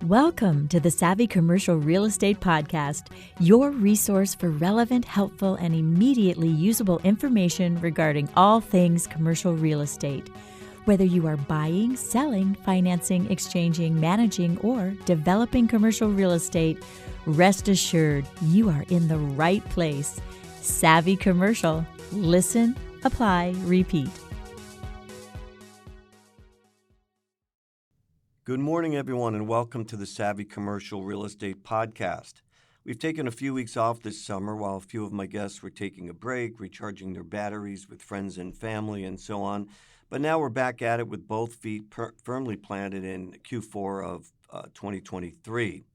Welcome to the Savvy Commercial Real Estate Podcast, your resource for relevant, helpful, and immediately usable information regarding all things commercial real estate. Whether you are buying, selling, financing, exchanging, managing, or developing commercial real estate, rest assured you are in the right place. Savvy Commercial. Listen, apply, repeat. Good morning, everyone, and welcome to the Savvy Commercial Real Estate Podcast. We've taken a few weeks off this summer while a few of my guests were taking a break, recharging their batteries with friends and family, and so on. But now we're back at it with both feet firmly planted in Q4 of 2023.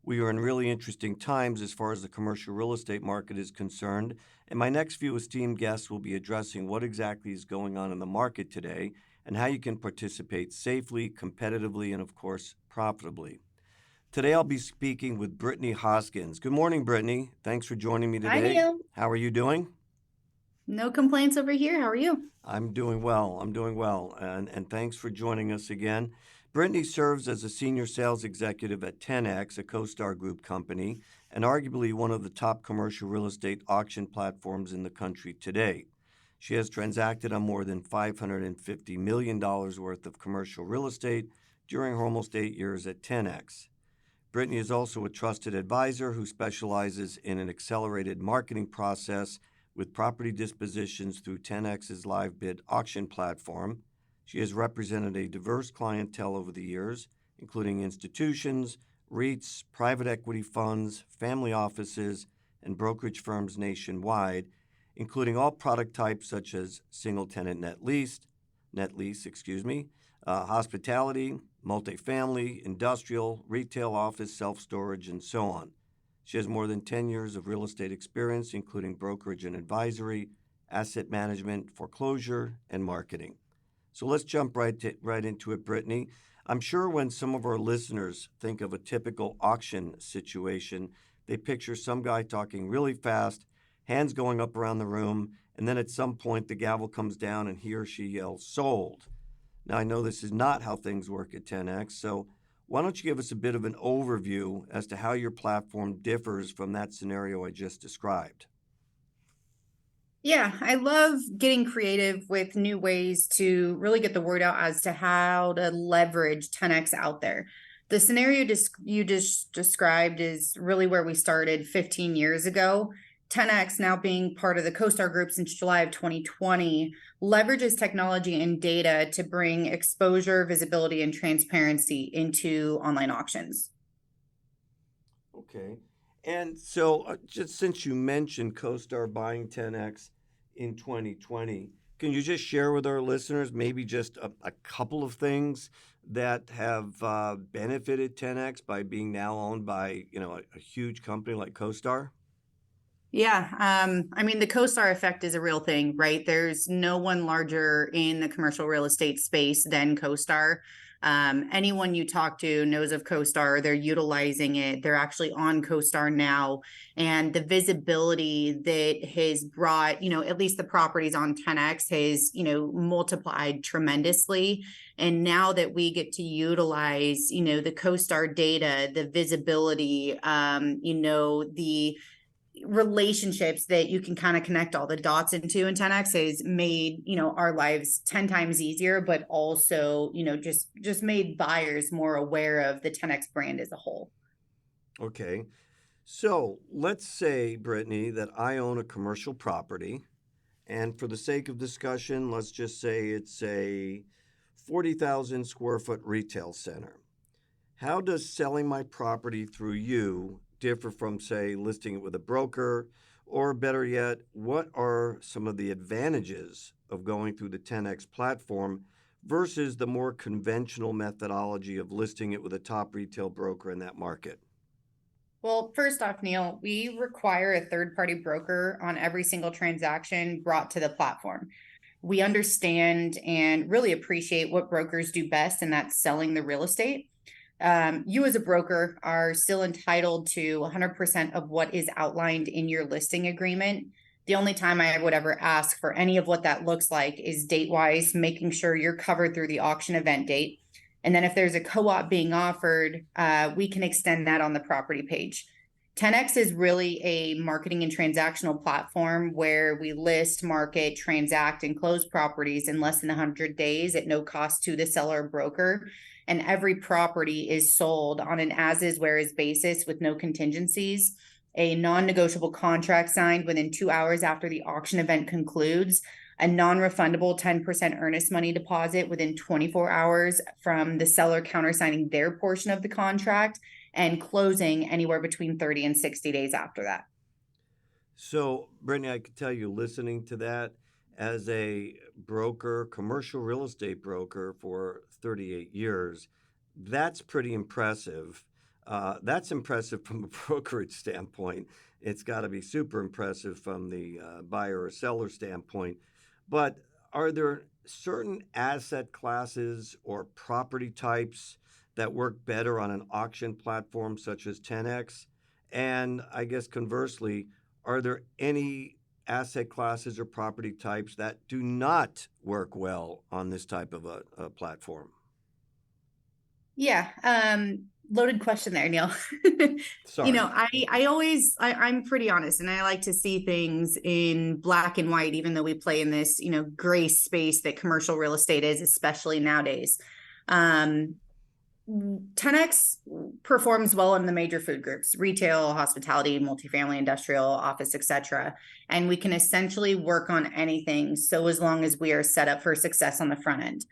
We are in really interesting times as far as the commercial real estate market is concerned, and my next few esteemed guests will be addressing what exactly is going on in the market today and how you can participate safely, competitively, and of course, profitably. Today I'll be speaking with Brittany Hoskins. Good morning, Brittany. Thanks for joining me today. Hi, Neil. How are you doing? No complaints over here. How are you? I'm doing well, and thanks for joining us again. Brittany serves as a senior sales executive at 10X, a CoStar Group company, and arguably one of the top commercial real estate auction platforms in the country today. She has transacted on more than $550 million worth of commercial real estate during her almost 8 years at 10X. Brittany is also a trusted advisor who specializes in an accelerated marketing process with property dispositions through 10X's live bid auction platform. She has represented a diverse clientele over the years, including institutions, REITs, private equity funds, family offices, and brokerage firms nationwide, including all product types such as single-tenant net lease, hospitality, multifamily, industrial, retail office, self-storage, and so on. She has more than 10 years of real estate experience, including brokerage and advisory, asset management, foreclosure, and marketing. So let's jump right into it, Brittany. I'm sure when some of our listeners think of a typical auction situation, they picture some guy talking really fast, hands going up around the room, and then at some point the gavel comes down and he or she yells, "Sold." Now, I know this is not how things work at 10X, so why don't you give us a bit of an overview as to how your platform differs from that scenario I just described? Yeah, I love getting creative with new ways to really get the word out as to how to leverage 10X out there. The scenario you just described is really where we started 15 years ago. 10X, now being part of the CoStar Group since July of 2020, leverages technology and data to bring exposure, visibility, and transparency into online auctions. Okay. And so just since you mentioned CoStar buying 10X in 2020, can you just share with our listeners maybe just a couple of things that have benefited 10X by being now owned by, a huge company like CoStar? Yeah. The CoStar effect is a real thing, right? There's no one larger in the commercial real estate space than CoStar. Anyone you talk to knows of CoStar. They're utilizing it. They're actually on CoStar now. And the visibility that has brought, at least the properties on 10X has, multiplied tremendously. And now that we get to utilize, the CoStar data, the visibility, the relationships that you can kind of connect all the dots into, and 10X has made our lives 10 times easier, but also just made buyers more aware of the 10X brand as a whole. Okay, so let's say, Brittany, that I own a commercial property, and for the sake of discussion, let's just say it's a 40,000 square foot retail center. How does selling my property through you differ from, say, listing it with a broker? Or better yet, what are some of the advantages of going through the 10X platform versus the more conventional methodology of listing it with a top retail broker in that market? Well, first off, Neil, we require a third-party broker on every single transaction brought to the platform. We understand and really appreciate what brokers do best, and that's selling the real estate. You as a broker are still entitled to 100% of what is outlined in your listing agreement. The only time I would ever ask for any of what that looks like is date-wise, making sure you're covered through the auction event date. And then if there's a co-op being offered, we can extend that on the property page. 10X is really a marketing and transactional platform where we list, market, transact, and close properties in less than 100 days at no cost to the seller or broker. And every property is sold on an as-is, where-is basis with no contingencies. A non-negotiable contract signed within 2 hours after the auction event concludes. A non-refundable 10% earnest money deposit within 24 hours from the seller countersigning their portion of the contract, and closing anywhere between 30 and 60 days after that. So, Brittany, I could tell you, listening to that, as a broker, commercial real estate broker for 38 years, that's pretty impressive. That's impressive from a brokerage standpoint. It's got to be super impressive from the buyer or seller standpoint. But are there certain asset classes or property types that work better on an auction platform such as 10X? And I guess conversely, are there any asset classes or property types that do not work well on this type of a platform? Yeah. Loaded question there, Neil. Sorry. I'm pretty honest, and I like to see things in black and white, even though we play in this, gray space that commercial real estate is, especially nowadays. 10X performs well in the major food groups: retail, hospitality, multifamily, industrial, office, etc. And we can essentially work on anything, so as long as we are set up for success on the front end.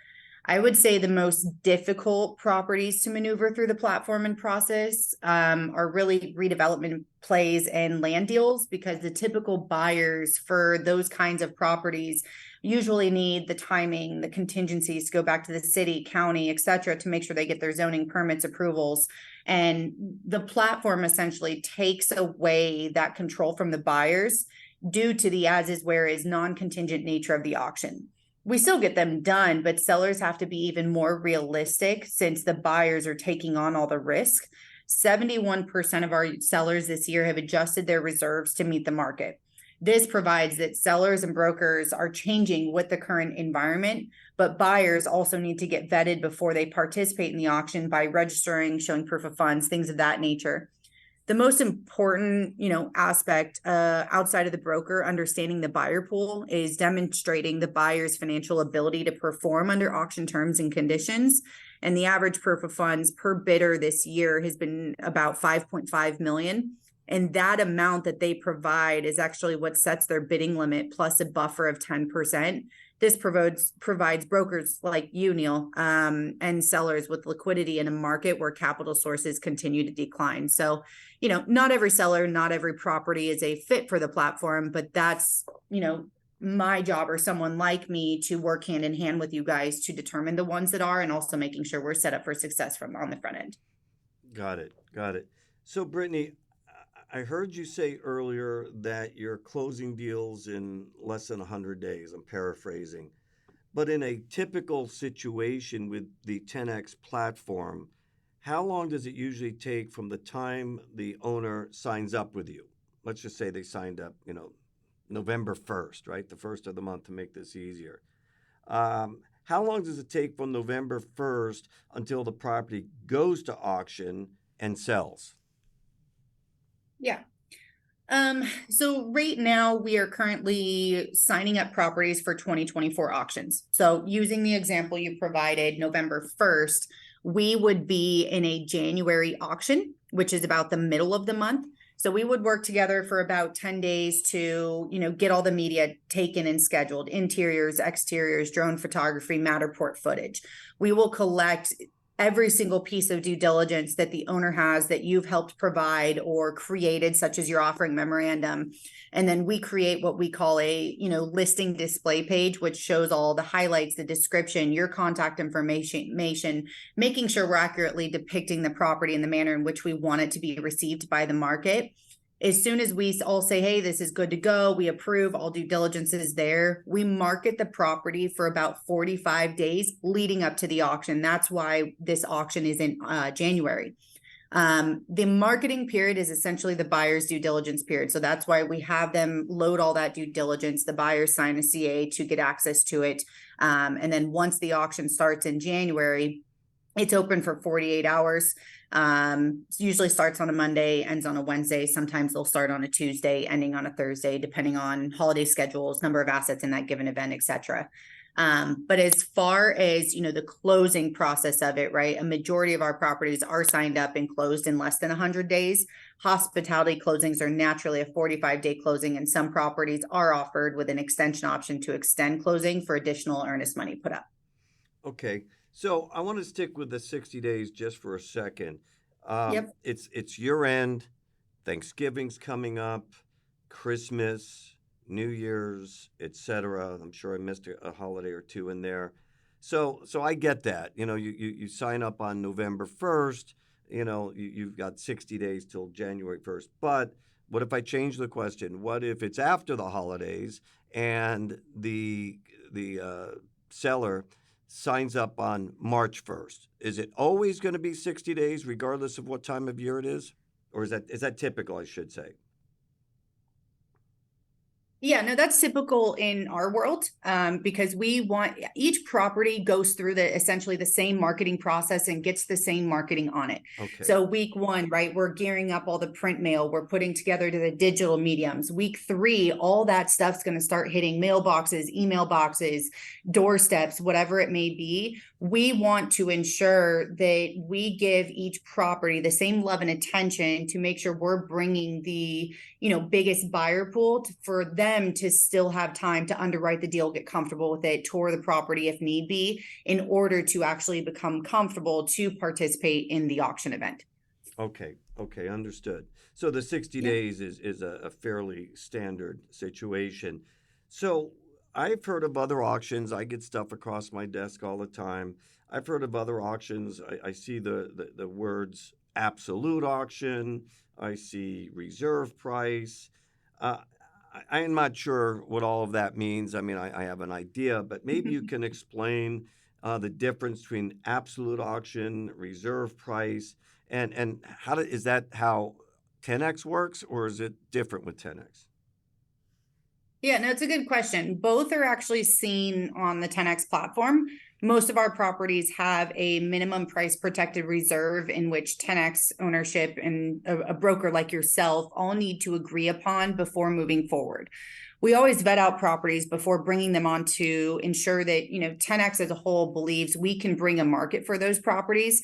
I would say the most difficult properties to maneuver through the platform and process are really redevelopment plays and land deals, because the typical buyers for those kinds of properties usually need the timing, the contingencies to go back to the city, county, et cetera, to make sure they get their zoning permits, approvals. And the platform essentially takes away that control from the buyers due to the as-is, where-is, non-contingent nature of the auction. We still get them done, but sellers have to be even more realistic since the buyers are taking on all the risk. 71% of our sellers this year have adjusted their reserves to meet the market. This provides that sellers and brokers are changing with the current environment, but buyers also need to get vetted before they participate in the auction by registering, showing proof of funds, things of that nature. The most important, aspect outside of the broker understanding the buyer pool is demonstrating the buyer's financial ability to perform under auction terms and conditions. And the average proof of funds per bidder this year has been about 5.5 million. And that amount that they provide is actually what sets their bidding limit, plus a buffer of 10%. This provides brokers like you, Neil, and sellers with liquidity in a market where capital sources continue to decline. So, not every seller, not every property is a fit for the platform, but that's, my job, or someone like me, to work hand in hand with you guys to determine the ones that are, and also making sure we're set up for success from on the front end. Got it. So, Brittany, I heard you say earlier that you're closing deals in less than 100 days. I'm paraphrasing. But in a typical situation with the 10X platform, how long does it usually take from the time the owner signs up with you? Let's just say they signed up, November 1st, right? The first of the month, to make this easier. How long does it take from November 1st until the property goes to auction and sells? Yeah. So right now we are currently signing up properties for 2024 auctions. So using the example you provided, November 1st, we would be in a January auction, which is about the middle of the month. So we would work together for about 10 days to, get all the media taken and scheduled: interiors, exteriors, drone photography, Matterport footage. We will collect every single piece of due diligence that the owner has that you've helped provide or created, such as your offering memorandum. And then we create what we call a, listing display page, which shows all the highlights, the description, your contact information, making sure we're accurately depicting the property in the manner in which we want it to be received by the market. As soon as we all say, hey, this is good to go, we approve, all due diligence is there, we market the property for about 45 days leading up to the auction. That's why this auction is in January. The marketing period is essentially the buyer's due diligence period. So that's why we have them load all that due diligence. The buyers sign a CA to get access to it. And then once the auction starts in January, It's open for 48 hours. Usually starts on a Monday, ends on a Wednesday. Sometimes they'll start on a Tuesday, ending on a Thursday, depending on holiday schedules, number of assets in that given event, et cetera. But as far as, the closing process of it, right, a majority of our properties are signed up and closed in less than 100 days. Hospitality closings are naturally a 45-day closing, and some properties are offered with an extension option to extend closing for additional earnest money put up. Okay, so I want to stick with the 60 days just for a second. Yep. It's year end, Thanksgiving's coming up, Christmas, New Year's, etc. I'm sure I missed a holiday or two in there. So I get that. You sign up on November 1st, you've got 60 days till January 1st. But what if I change the question? What if it's after the holidays and the seller signs up on March 1st? Is it always going to be 60 days regardless of what time of year it is? Or is that typical, I should say? Yeah, no, that's typical in our world, because we want each property goes through essentially the same marketing process and gets the same marketing on it. Okay. So week 1, right, we're gearing up all the print mail, we're putting together to the digital mediums. Week 3, all that stuff's going to start hitting mailboxes, email boxes, doorsteps, whatever it may be. We want to ensure that we give each property the same love and attention to make sure we're bringing the biggest buyer pool for them to still have time to underwrite the deal, get comfortable with it, tour the property if need be, in order to actually become comfortable to participate in the auction event. Okay, understood. So the 60 days is a fairly standard situation. So I've heard of other auctions. I get stuff across my desk all the time. I've heard of other auctions. I see the words absolute auction. I see reserve price. I'm not sure what all of that means. I mean, I have an idea, but maybe you can explain the difference between absolute auction, reserve price, and is that how 10X works, or is it different with 10X? Yeah, no, it's a good question. Both are actually seen on the 10X platform. Most of our properties have a minimum price protected reserve in which 10X ownership and a broker like yourself all need to agree upon before moving forward. We always vet out properties before bringing them on to ensure that 10X as a whole believes we can bring a market for those properties.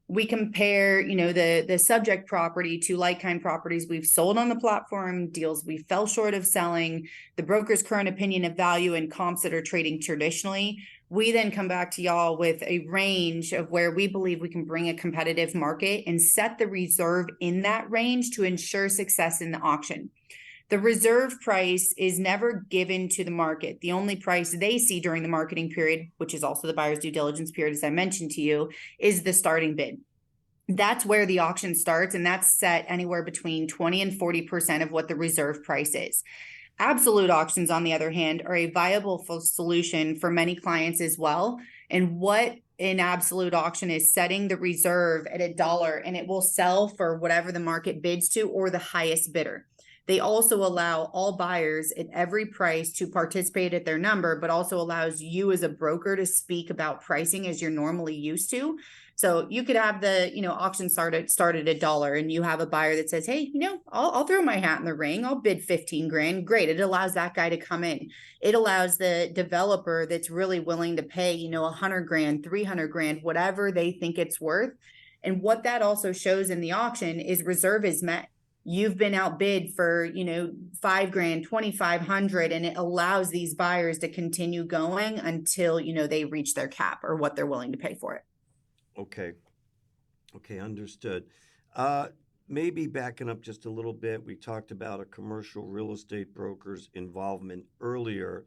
We compare, the subject property to like-kind properties we've sold on the platform, deals we fell short of selling, the broker's current opinion of value, and comps that are trading traditionally. We then come back to y'all with a range of where we believe we can bring a competitive market and set the reserve in that range to ensure success in the auction. The reserve price is never given to the market. The only price they see during the marketing period, which is also the buyer's due diligence period, as I mentioned to you, is the starting bid. That's where the auction starts, and that's set anywhere between 20 and 40% of what the reserve price is. Absolute auctions, on the other hand, are a viable solution for many clients as well. And what an absolute auction is setting the reserve at $1, and it will sell for whatever the market bids to or the highest bidder. They also allow all buyers at every price to participate at their number, but also allows you as a broker to speak about pricing as you're normally used to. So you could have the, auction start at $1, and you have a buyer that says, hey, I'll throw my hat in the ring. I'll bid 15 grand. Great. It allows that guy to come in. It allows the developer that's really willing to pay, 100 grand, 300 grand, whatever they think it's worth. And what that also shows in the auction is reserve is met. You've been outbid for, $5 grand, 2,500, and it allows these buyers to continue going until, they reach their cap or what they're willing to pay for it. Okay, understood. Maybe backing up just a little bit, we talked about a commercial real estate broker's involvement earlier.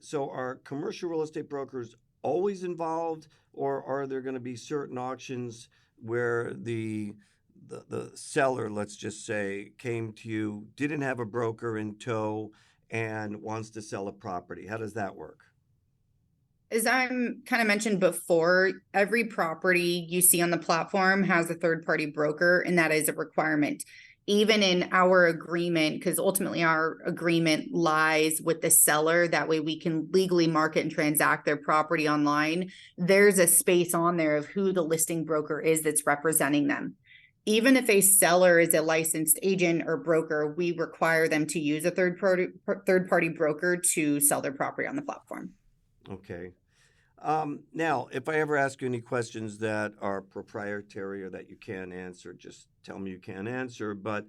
So are commercial real estate brokers always involved, or are there going to be certain auctions where the seller, let's just say, came to you, didn't have a broker in tow, and wants to sell a property? How does that work? As I'm kind of mentioned before, every property you see on the platform has a third-party broker, and that is a requirement. even in our agreement, because ultimately our agreement lies with the seller, that way we can legally market and transact their property online, there's a space on there of who the listing broker is that's representing them. Even if a seller is a licensed agent or broker, we require them to use a third party broker to sell their property on the platform. Okay. Now, if I ever ask you any questions that are proprietary or that you can't answer, just tell me you can't answer. But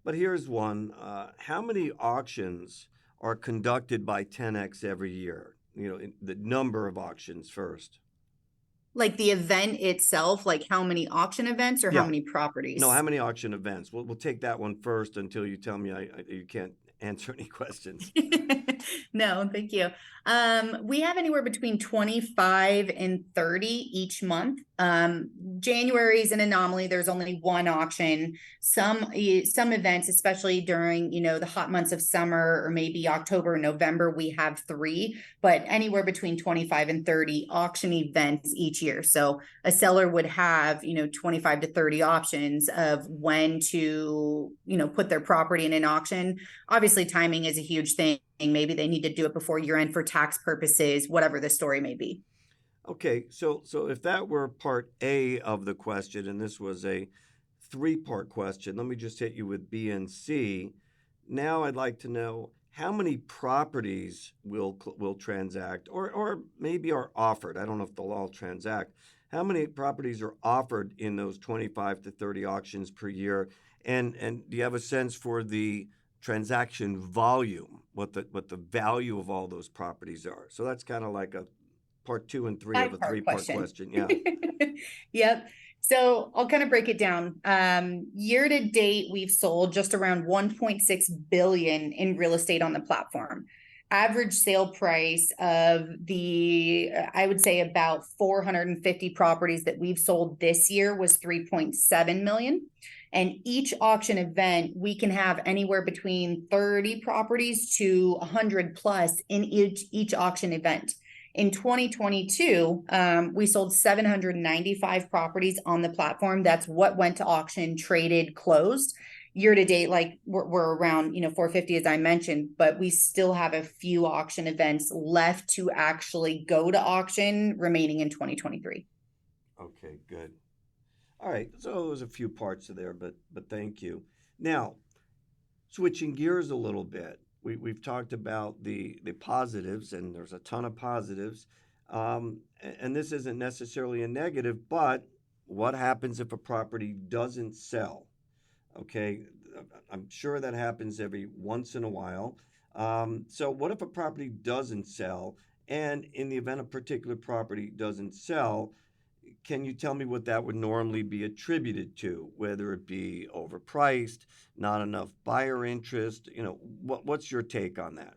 here's one: how many auctions are conducted by 10X every year? The number of auctions first. Like the event itself, like how many auction events or how many properties? No, how many auction events? We'll take that one first until you tell me you can't answer any questions. No, thank you. We have anywhere between 25 and 30 each month. January is an anomaly. There's only one auction. Some events, especially during, the hot months of summer or maybe October and November, we have 3, but anywhere between 25 and 30 auction events each year. So a seller would have, 25 to 30 options of when to, put their property in an auction. Obviously, timing is a huge thing. Maybe they need to do it before year end for tax purposes, whatever the story may be. Okay, so if that were part A of the question, and this was a 3-part question, let me just hit you with B and C. Now I'd like to know how many properties will transact, or maybe are offered. I don't know if they'll all transact. How many properties are offered in those 25 to 30 auctions per year? And do you have a sense for the transaction volume, what the value of all those properties are? So that's kind of like a part 2 and 3 of a 3-part question. Yeah. Yep. So I'll kind of break it down. Year to date, we've sold just around 1.6 billion in real estate on the platform. Average sale price of I would say about 450 properties that we've sold this year was 3.7 million. And each auction event, we can have anywhere between 30 properties to 100 plus in each auction event. In 2022, we sold 795 properties on the platform. That's what went to auction, traded, closed. Year to date, like we're around 450, as I mentioned, but we still have a few auction events left to actually go to auction remaining in 2023. Okay, good. All right, so there's a few parts of there, but thank you. Now, switching gears a little bit, we've talked about the positives, and there's a ton of positives, and this isn't necessarily a negative, but what happens if a property doesn't sell? Okay, I'm sure that happens every once in a while. So what if a property doesn't sell, and in the event a particular property doesn't sell, can you tell me what that would normally be attributed to, whether it be overpriced, not enough buyer interest? What's your take on that?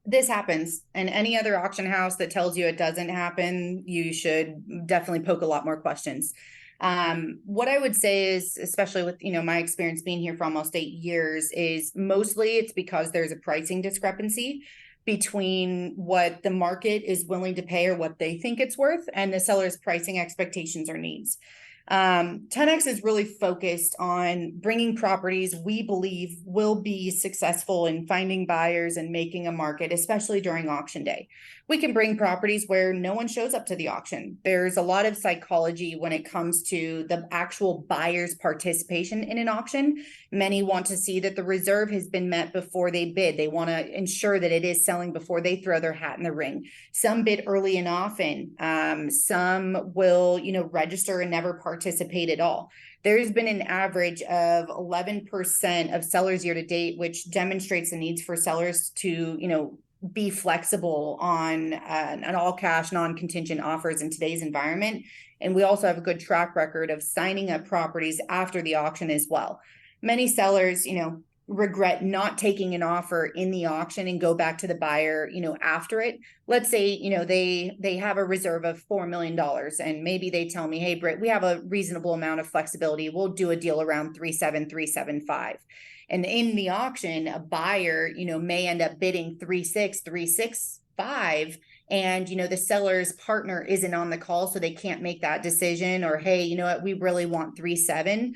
This happens, and any other auction house that tells you it doesn't happen, you should definitely poke a lot more questions. What I would say is, especially with, my experience being here for almost 8 years, is mostly it's because there's a pricing discrepancy between what the market is willing to pay or what they think it's worth and the seller's pricing expectations or needs. 10X is really focused on bringing properties we believe will be successful in finding buyers and making a market, especially during auction day. We can bring properties where no one shows up to the auction. There's a lot of psychology when it comes to the actual buyer's participation in an auction. Many want to see that the reserve has been met before they bid. They want to ensure that it is selling before they throw their hat in the ring. Some bid early and often. Some will, register and never participate at all. There's been an average of 11% of sellers year to date, which demonstrates the needs for sellers to, be flexible on an all cash, non-contingent offers in today's environment. And we also have a good track record of signing up properties after the auction as well. Many sellers, regret not taking an offer in the auction and go back to the buyer, after it. Let's say, they have a reserve of $4 million and maybe they tell me, hey, Britt, we have a reasonable amount of flexibility. We'll do a deal around 3.7, 3.75. And in the auction, a buyer, may end up bidding 3.6, 3.65. and the seller's partner isn't on the call, so they can't make that decision, or hey, you know what, we really want 3.7,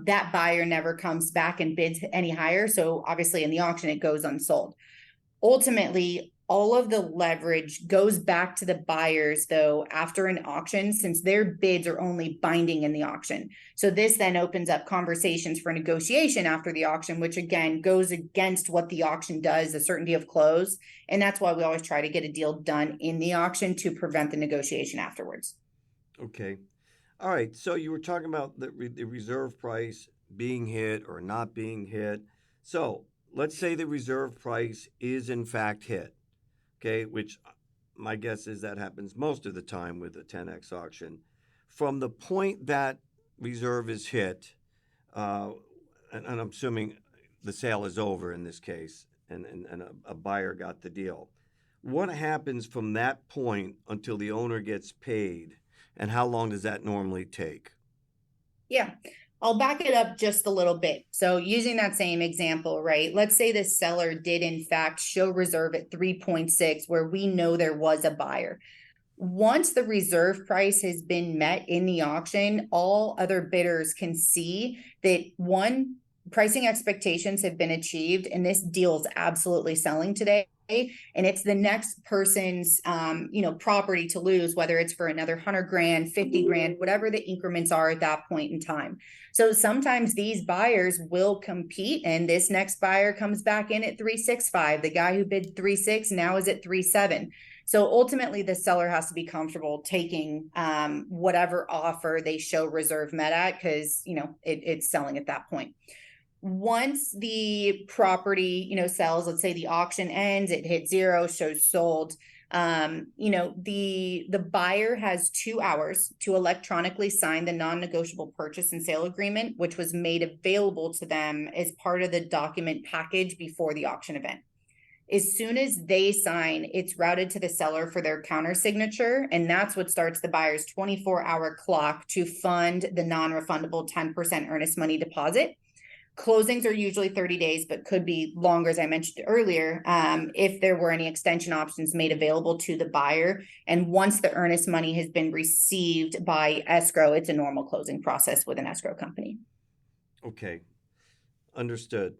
that buyer never comes back and bids any higher, so obviously in the auction it goes unsold. Ultimately, all of the leverage goes back to the buyers, though, after an auction, since their bids are only binding in the auction. So this then opens up conversations for negotiation after the auction, which again goes against what the auction does, the certainty of close. And that's why we always try to get a deal done in the auction to prevent the negotiation afterwards. Okay. All right. So you were talking about the reserve price being hit or not being hit. So let's say the reserve price is in fact hit. Okay, which my guess is that happens most of the time with a 10X auction. From the point that reserve is hit, and I'm assuming the sale is over in this case, and a buyer got the deal. What happens from that point until the owner gets paid, and how long does that normally take? Yeah. I'll back it up just a little bit. So using that same example, right? Let's say the seller did in fact show reserve at 3.6, where we know there was a buyer. Once the reserve price has been met in the auction, all other bidders can see that one, pricing expectations have been achieved, and this deal is absolutely selling today. And it's the next person's property to lose, whether it's for another 100 grand, 50 grand, whatever the increments are at that point in time. So sometimes these buyers will compete, and this next buyer comes back in at 3.65. The guy who bid 3.6 now is at 3.7. So ultimately, the seller has to be comfortable taking whatever offer they show reserve met at, because it's selling at that point. Once the property sells, let's say the auction ends, it hit zero, shows sold. The buyer has 2 hours to electronically sign the non-negotiable purchase and sale agreement, which was made available to them as part of the document package before the auction event. As soon as they sign, it's routed to the seller for their counter signature, and that's what starts the buyer's 24-hour clock to fund the non-refundable 10% earnest money deposit. Closings are usually 30 days, but could be longer, as I mentioned earlier, if there were any extension options made available to the buyer. And once the earnest money has been received by escrow, it's a normal closing process with an escrow company. Okay, understood.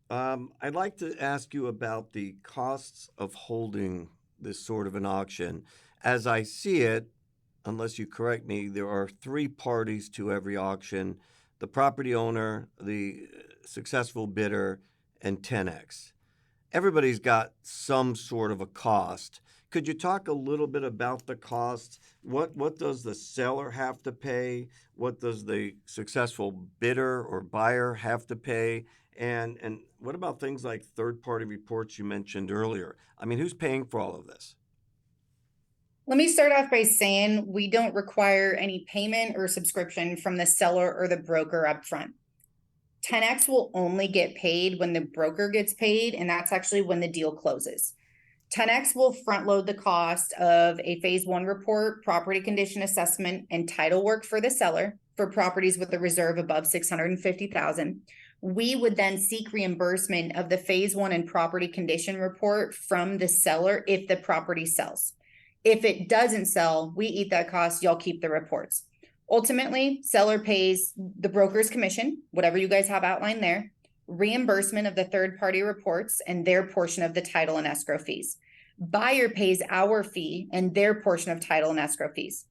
I'd like to ask you about the costs of holding this sort of an auction. As I see it, unless you correct me, there are 3 parties to every auction: the property owner, the successful bidder, and 10X. Everybody's got some sort of a cost. Could you talk a little bit about the costs? What does the seller have to pay? What does the successful bidder or buyer have to pay? And what about things like third-party reports you mentioned earlier? I mean, who's paying for all of this? Let me start off by saying we don't require any payment or subscription from the seller or the broker upfront. 10X will only get paid when the broker gets paid, and that's actually when the deal closes. 10X will front load the cost of a phase 1 report, property condition assessment, and title work for the seller for properties with a reserve above $650,000. We would then seek reimbursement of the phase 1 and property condition report from the seller if the property sells. If it doesn't sell, we eat that cost, y'all keep the reports. Ultimately, seller pays the broker's commission, whatever you guys have outlined there, reimbursement of the third-party reports and their portion of the title and escrow fees. Buyer pays our fee and their portion of title and escrow fees.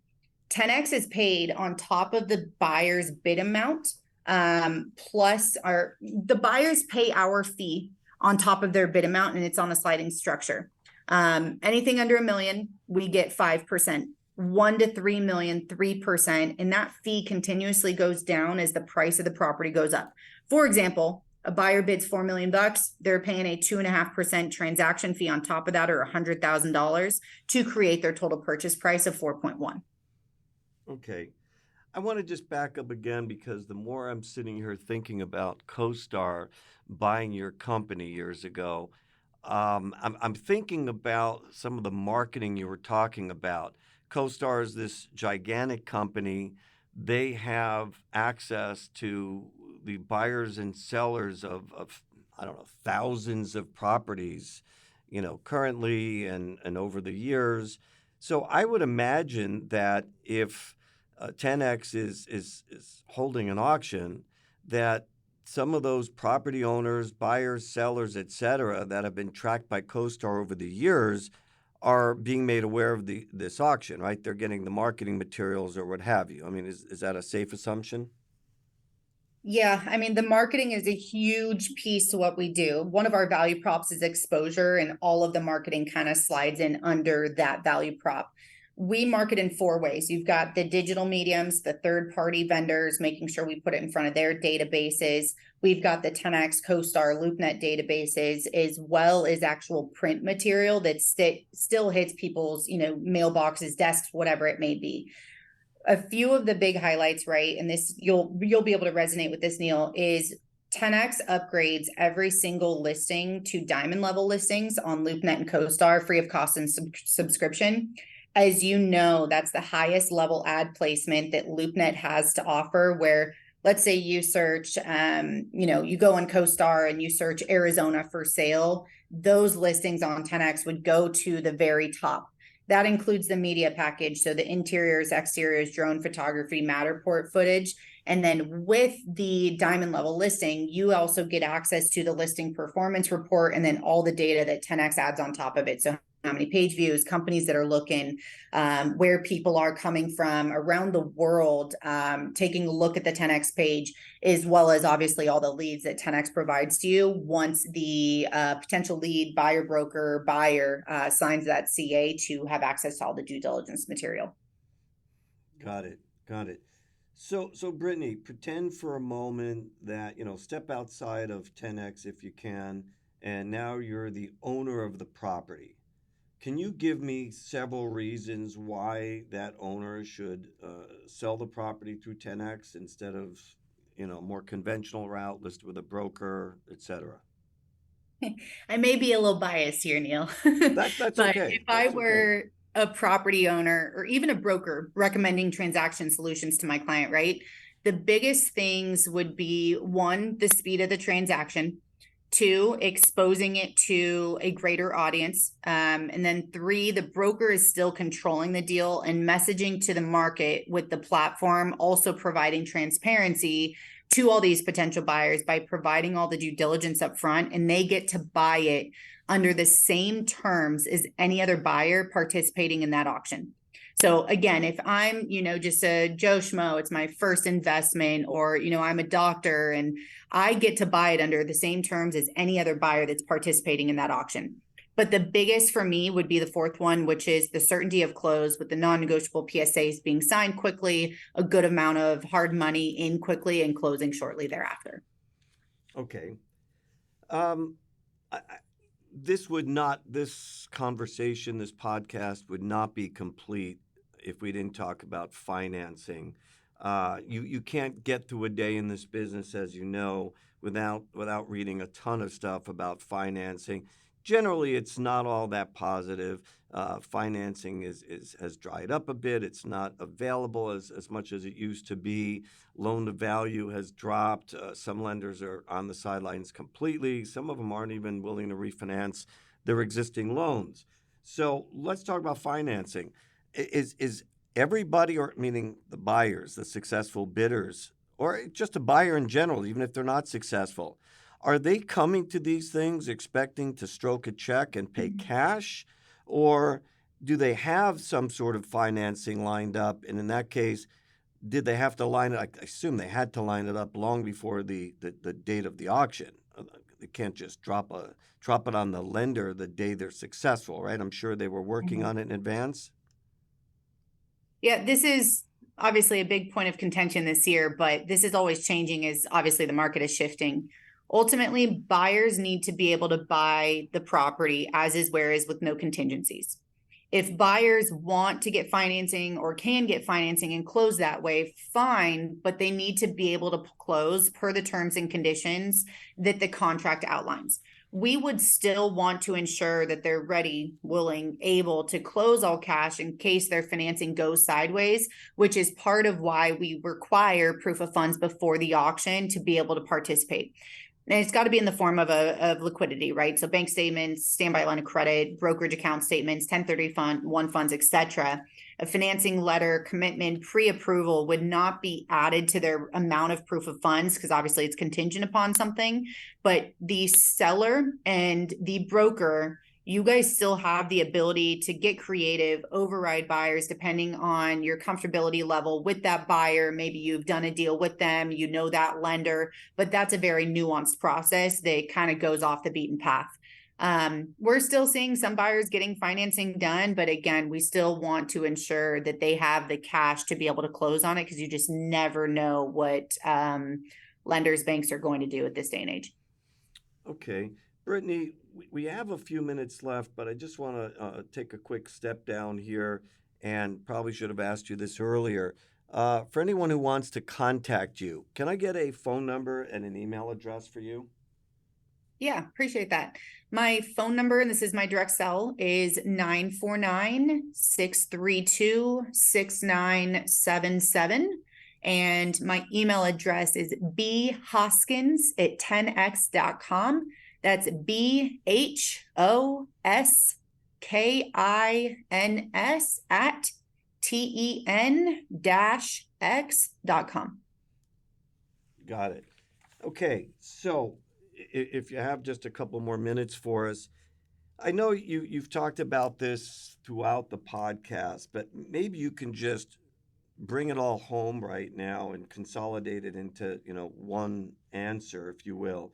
10X is paid on top of the buyer's bid amount, plus the buyers pay our fee on top of their bid amount, and it's on a sliding structure. Anything under $1 million, we get 5%. 1 to 3 million, 3%, and that fee continuously goes down as the price of the property goes up. For example, a buyer bids $4 million, they're paying a 2.5% transaction fee on top of that, or $100,000, to create their total purchase price of 4.1. Okay. I want to just back up again, because the more I'm sitting here thinking about CoStar buying your company years ago, I'm thinking about some of the marketing you were talking about. CoStar is this gigantic company. They have access to the buyers and sellers of I don't know, thousands of properties currently and over the years. So I would imagine that if 10X is holding an auction, that some of those property owners, buyers, sellers, et cetera, that have been tracked by CoStar over the years are being made aware of this auction, right? They're getting the marketing materials or what have you. I mean, is that a safe assumption? Yeah, I mean, the marketing is a huge piece to what we do. One of our value props is exposure, and all of the marketing kind of slides in under that value prop. We market in four ways. You've got the digital mediums, the third-party vendors, making sure we put it in front of their databases. We've got the 10X, CoStar, LoopNet databases, as well as actual print material that still hits people's, mailboxes, desks, whatever it may be. A few of the big highlights, right? And this you'll be able to resonate with this, Neil, is 10X upgrades every single listing to diamond level listings on LoopNet and CoStar free of cost and subscription. As you know, that's the highest level ad placement that LoopNet has to offer, where let's say you search, you go on CoStar and you search Arizona for sale, those listings on 10X would go to the very top. That includes the media package, so the interiors, exteriors, drone photography, Matterport footage. And then with the diamond level listing, you also get access to the listing performance report and then all the data that 10X adds on top of it. So how many page views, companies that are looking, where people are coming from around the world, taking a look at the 10X page, as well as obviously all the leads that 10X provides to you once the potential lead buyer, broker, buyer signs that CA to have access to all the due diligence material. Got it. So Brittany, pretend for a moment that, step outside of 10X if you can, and now you're the owner of the property. Can you give me several reasons why that owner should sell the property through 10X instead of, more conventional route, listed with a broker, et cetera? I may be a little biased here, Neil, That's but okay. if I were a property owner or even a broker recommending transaction solutions to my client, right? The biggest things would be one, the speed of the transaction. Two, exposing it to a greater audience. And then three, the broker is still controlling the deal and messaging to the market with the platform, also providing transparency to all these potential buyers by providing all the due diligence up front, and they get to buy it under the same terms as any other buyer participating in that auction. So again, if I'm, just a Joe Schmo, it's my first investment, or, I'm a doctor and I get to buy it under the same terms as any other buyer that's participating in that auction. But the biggest for me would be the fourth one, which is the certainty of close with the non-negotiable PSAs being signed quickly, a good amount of hard money in quickly, and closing shortly thereafter. Okay. This conversation, this podcast would not be complete if we didn't talk about financing. You can't get through a day in this business, as you know, without reading a ton of stuff about financing. Generally, it's not all that positive. Financing has dried up a bit. It's not available as much as it used to be. Loan to value has dropped. Some lenders are on the sidelines completely. Some of them aren't even willing to refinance their existing loans. So let's talk about financing. Is everybody, or meaning the buyers, the successful bidders, or just a buyer in general, even if they're not successful, are they coming to these things expecting to stroke a check and pay cash? Or do they have some sort of financing lined up? And in that case, did they have to line it? I assume they had to line it up long before the date of the auction. They can't just drop it on the lender the day they're successful, right? I'm sure they were working on it in advance. Yeah, this is obviously a big point of contention this year, but this is always changing as obviously the market is shifting. Ultimately, buyers need to be able to buy the property as is, where is, with no contingencies. If buyers want to get financing or can get financing and close that way, fine, but they need to be able to close per the terms and conditions that the contract outlines. We would still want to ensure that they're ready, willing, able to close all cash in case their financing goes sideways, which is part of why we require proof of funds before the auction to be able to participate. And it's got to be in the form of liquidity, right? So bank statements, standby line of credit, brokerage account statements, 1031 funds, etc. A financing letter, commitment, pre-approval would not be added to their amount of proof of funds because obviously it's contingent upon something. But the seller and the broker, you guys still have the ability to get creative, override buyers depending on your comfortability level with that buyer. Maybe you've done a deal with them, you know that lender, but that's a very nuanced process that kind of goes off the beaten path. We're still seeing some buyers getting financing done, but again, we still want to ensure that they have the cash to be able to close on it because you just never know what lenders, banks are going to do at this day and age. Okay. Brittany, we have a few minutes left, but I just want to take a quick step down here and probably should have asked you this earlier. For anyone who wants to contact you, can I get a phone number and an email address for you? Yeah, appreciate that. My phone number, and this is my direct cell, is 949-632-6977. And my email address is bhoskins@10x.com. That's BHOSKINS at TEN-X.com. Got it. Okay, so if you have just a couple more minutes for us, I know you've talked about this throughout the podcast, but maybe you can just bring it all home right now and consolidate it into, one answer, if you will.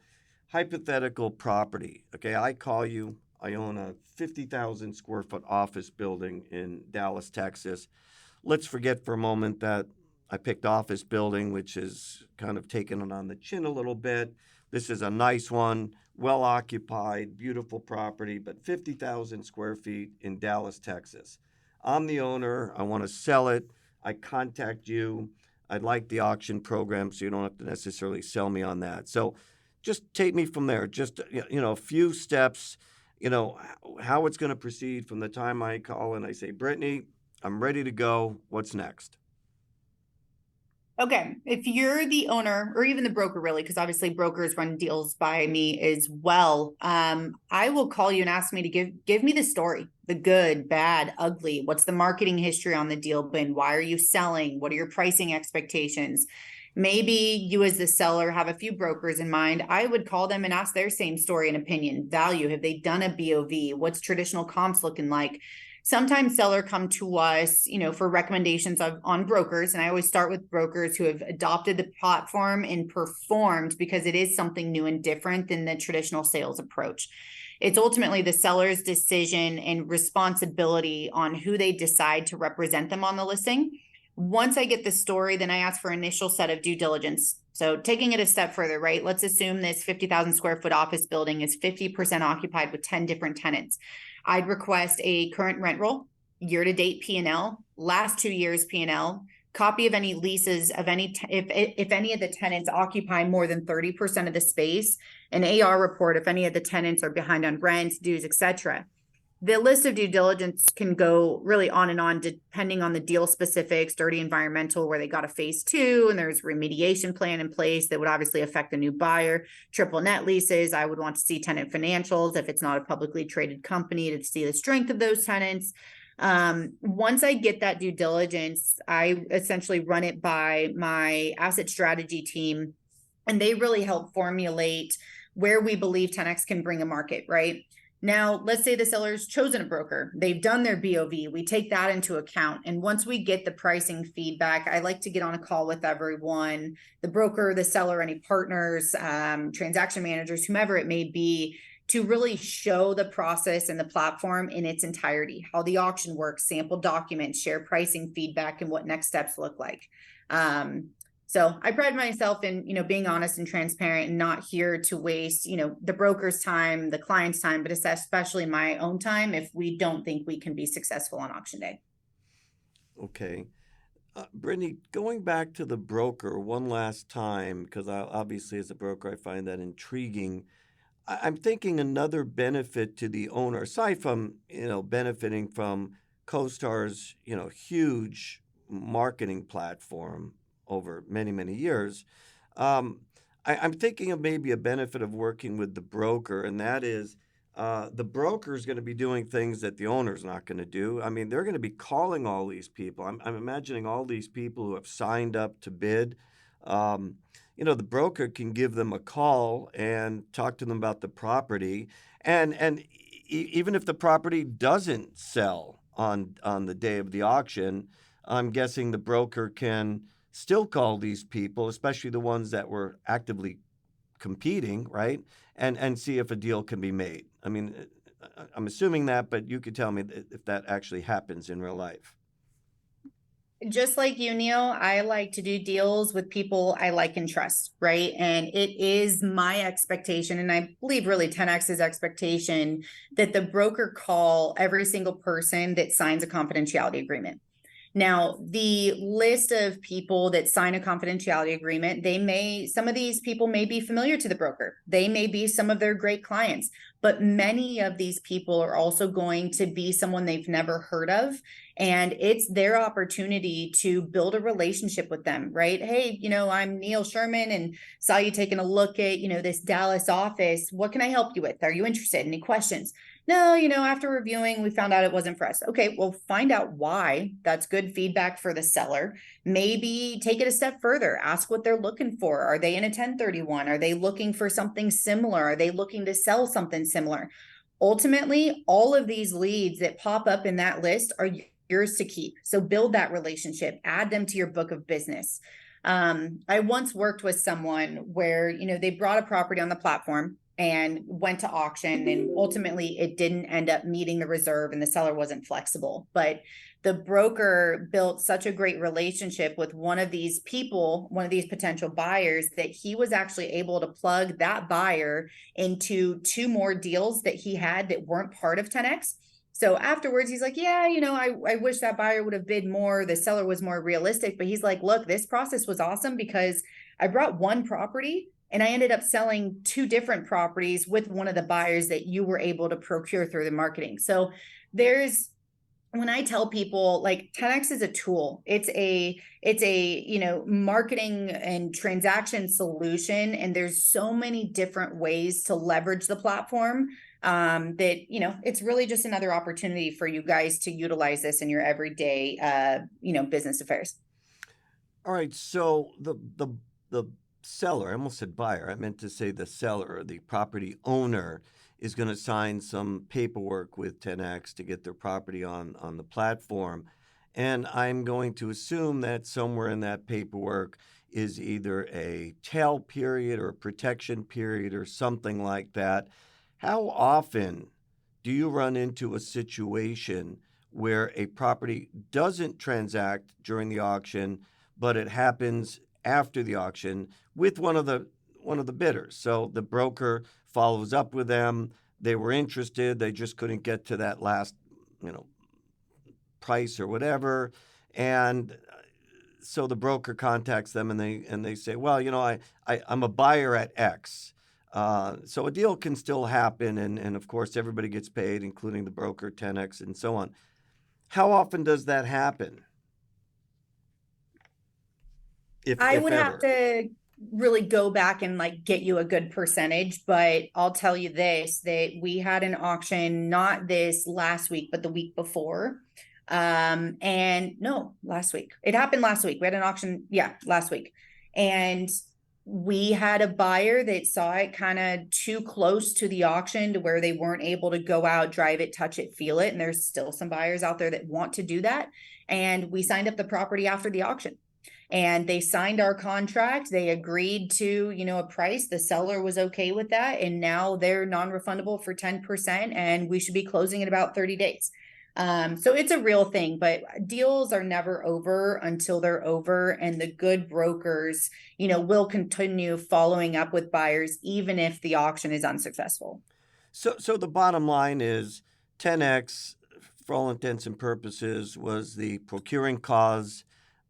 Hypothetical property. Okay, I call you. I own a 50,000 square foot office building in Dallas, Texas. Let's forget for a moment that I picked office building, which is kind of taking it on the chin a little bit. This is a nice one, well occupied, beautiful property, but 50,000 square feet in Dallas, Texas. I'm the owner. I want to sell it. I contact you. I'd like the auction program, so you don't have to necessarily sell me on that. So just take me from there. Just, a few steps, how it's going to proceed from the time I call and I say, Brittany, I'm ready to go. What's next? Okay, if you're the owner or even the broker, really, because obviously brokers run deals by me as well, I will call you and ask me to give me the story, the good, bad, ugly. What's the marketing history on the deal been? Why are you selling? What are your pricing expectations? Maybe you as the seller have a few brokers in mind. I would call them and ask their same story and opinion. Value, have they done a BOV? What's traditional comps looking like? Sometimes seller come to us, for recommendations on brokers. And I always start with brokers who have adopted the platform and performed because it is something new and different than the traditional sales approach. It's ultimately the seller's decision and responsibility on who they decide to represent them on the listing. Once I get the story, then I ask for initial set of due diligence. So taking it a step further, right? Let's assume this 50,000 square foot office building is 50% occupied with 10 different tenants. I'd request a current rent roll, year-to-date P&L, last 2 years P&L, copy of any leases of if any of the tenants occupy more than 30% of the space, an AR report if any of the tenants are behind on rents, dues, etc. The list of due diligence can go really on and on depending on the deal specifics, dirty environmental, where they got a phase 2 and there's remediation plan in place that would obviously affect the new buyer. Triple net leases, I would want to see tenant financials if it's not a publicly traded company to see the strength of those tenants. Once I get that due diligence, I essentially run it by my asset strategy team, and they really help formulate where we believe 10X can bring a market, right? Now, let's say the seller's chosen a broker. They've done their BOV. We take that into account. And once we get the pricing feedback, I like to get on a call with everyone, the broker, the seller, any partners, transaction managers, whomever it may be, to really show the process and the platform in its entirety, how the auction works, sample documents, share pricing feedback, and what next steps look like. So I pride myself in, being honest and transparent and not here to waste, the broker's time, the client's time, but it's especially my own time if we don't think we can be successful on auction day. Okay. Brittany, going back to the broker one last time, because obviously as a broker, I find that intriguing. I'm thinking another benefit to the owner, aside from, benefiting from CoStar's, huge marketing platform over many, many years. I'm thinking of maybe a benefit of working with the broker, and that is the broker is going to be doing things that the owner's not going to do. I mean, they're going to be calling all these people. I'm imagining all these people who have signed up to bid. Um, the broker can give them a call and talk to them about the property, and even if the property doesn't sell on the day of the auction, I'm guessing the broker can still call these people, especially the ones that were actively competing, right? And see if a deal can be made. I mean, I'm assuming that, but you could tell me if that actually happens in real life. Just like you, Neil, I like to do deals with people I like and trust, right? And it is my expectation, and I believe really 10X's expectation, that the broker call every single person that signs a confidentiality agreement. Now, the list of people that sign a confidentiality agreement, some of these people may be familiar to the broker. They may be some of their great clients, but many of these people are also going to be someone they've never heard of. And it's their opportunity to build a relationship with them, right? Hey, I'm Neil Sherman and saw you taking a look at, this Dallas office. What can I help you with? Are you interested? Any questions? No, after reviewing, we found out it wasn't for us. Okay, well, find out why. That's good feedback for the seller. Maybe take it a step further. Ask what they're looking for. Are they in a 1031? Are they looking for something similar? Are they looking to sell something similar? Ultimately, all of these leads that pop up in that list are yours to keep. So build that relationship, add them to your book of business. I once worked with someone where, they brought a property on the platform and went to auction, and ultimately it didn't end up meeting the reserve and the seller wasn't flexible. But the broker built such a great relationship with one of these people, one of these potential buyers, that he was actually able to plug that buyer into 2 more deals that he had that weren't part of 10X. So afterwards, he's like, yeah, I wish that buyer would have bid more. The seller was more realistic. But he's like, look, this process was awesome because I brought one property and I ended up selling 2 different properties with one of the buyers that you were able to procure through the marketing. So when I tell people, like, 10X is a tool, it's a marketing and transaction solution. And there's so many different ways to leverage the platform, that, it's really just another opportunity for you guys to utilize this in your everyday, business affairs. All right, so the seller, I almost said buyer, I meant to say the seller, the property owner, is going to sign some paperwork with 10X to get their property on the platform. And I'm going to assume that somewhere in that paperwork is either a tail period or a protection period or something like that. How often do you run into a situation where a property doesn't transact during the auction, but it happens after the auction with one of the bidders? So the broker follows up with them. They were interested. They just couldn't get to that last, price or whatever. And so the broker contacts them and they say, well, I'm a buyer at X. So a deal can still happen. And of course, everybody gets paid, including the broker, 10X, and so on. How often does that happen? I If would have ever. to really go back and get you a good percentage, but I'll tell you this, that we had an auction, not this last week, but the week before. And no, last week. It happened last week. We had an auction, last week. And we had a buyer that saw it kind of too close to the auction to where they weren't able to go out, drive it, touch it, feel it. And there's still some buyers out there that want to do that. And we signed up the property after the auction. And they signed our contract. They agreed to, a price. The seller was okay with that. And now they're non-refundable for 10%. And we should be closing in about 30 days. So it's a real thing, but deals are never over until they're over. And the good brokers, will continue following up with buyers, even if the auction is unsuccessful. So the bottom line is 10X, for all intents and purposes, was the procuring cause.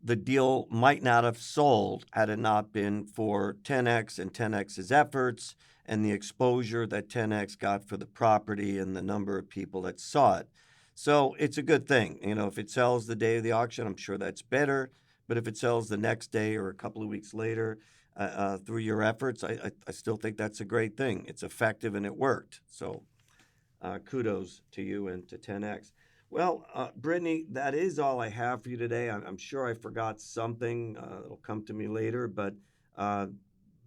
The deal might not have sold had it not been for 10X and 10X's efforts and the exposure that 10X got for the property and the number of people that saw it. So it's a good thing. If it sells the day of the auction, I'm sure that's better. But if it sells the next day or a couple of weeks later, through your efforts, I still think that's a great thing. It's effective and it worked. So kudos to you and to 10X. Well, Brittany, that is all I have for you today. I'm sure I forgot something. It'll come to me later, but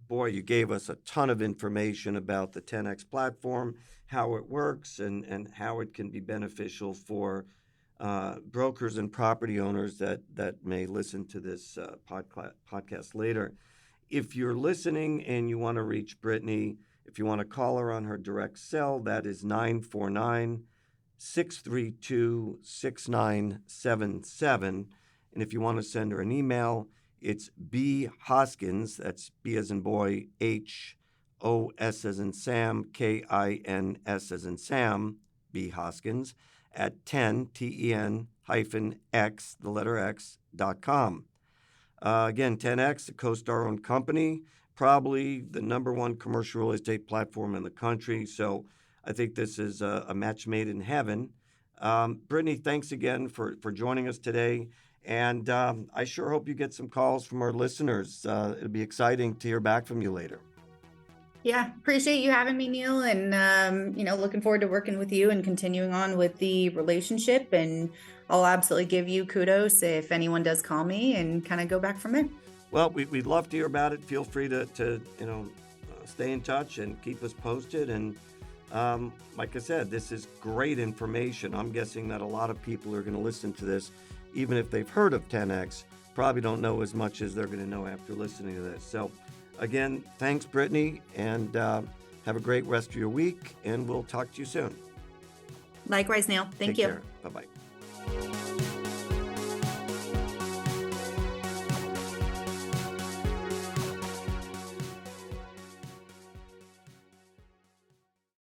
boy, you gave us a ton of information about the 10X platform, how it works, and how it can be beneficial for brokers and property owners that may listen to this podcast later. If you're listening and you want to reach Brittany, if you want to call her on her direct cell, that is 949-632-6977. And if you want to send her an email, it's B Hoskins, that's B as in boy, H-O-S as in Sam, K-I-N-S as in Sam, B Hoskins, at 10, T-E-N hyphen X, the letter X.com. Again, 10X, a CoStar-owned company, probably the number one commercial real estate platform in the country. So I think this is a match made in heaven. Brittany, thanks again for joining us today. And I sure hope you get some calls from our listeners. It'll be exciting to hear back from you later. Yeah, appreciate you having me, Neil, and looking forward to working with you and continuing on with the relationship. And I'll absolutely give you kudos if anyone does call me, and kind of go back from there. Well, we'd love to hear about it. Feel free to stay in touch and keep us posted. And like I said, this is great information. I'm guessing that a lot of people are going to listen to this, even if they've heard of 10X, probably don't know as much as they're going to know after listening to this. So again, thanks, Brittany, and have a great rest of your week, and we'll talk to you soon. Likewise, Neil. Thank you. Take care. Bye-bye.